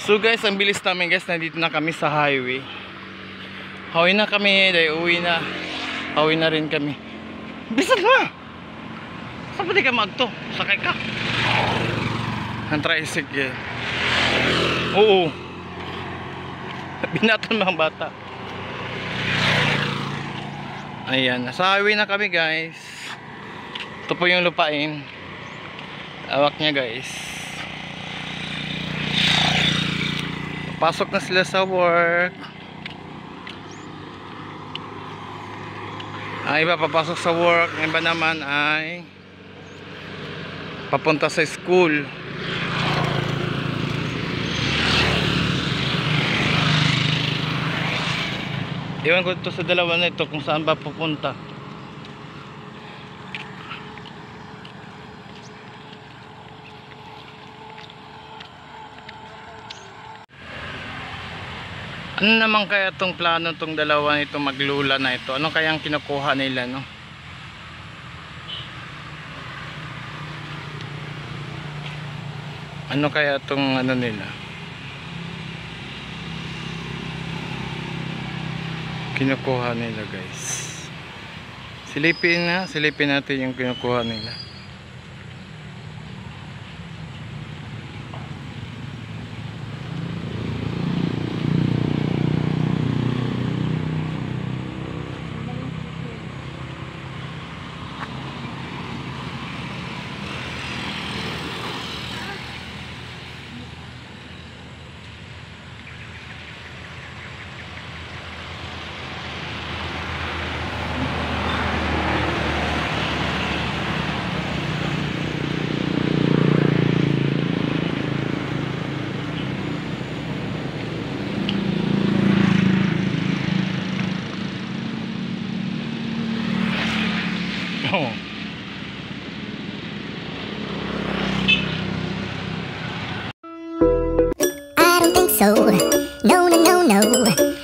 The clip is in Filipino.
So guys, ang bilis namin guys, nandito na kami sa highway. Hawi na kami, dahil uwi na. Hawi na rin kami. Bisan mo! Saan ba di ka magto? Sakay ka? Ang tricycle. Oo. Binatan mo ang bata. Ayan, nasa highway na kami guys. Ito po yung lupain. Awak niya guys. Pasok na sila sa work. Ang iba papasok sa work, ang iba naman ay papunta sa school. Iwan ko ito sa dalawa na ito kung saan ba pupunta. Ano naman kaya itong plano itong dalawa nito maglula na ito? Ano kayang kinukuha nila, no? Ano kaya itong ano nila? Kinukuha nila guys. Silipin natin yung kinukuha nila. Oh. I don't think so. No, no, no, no.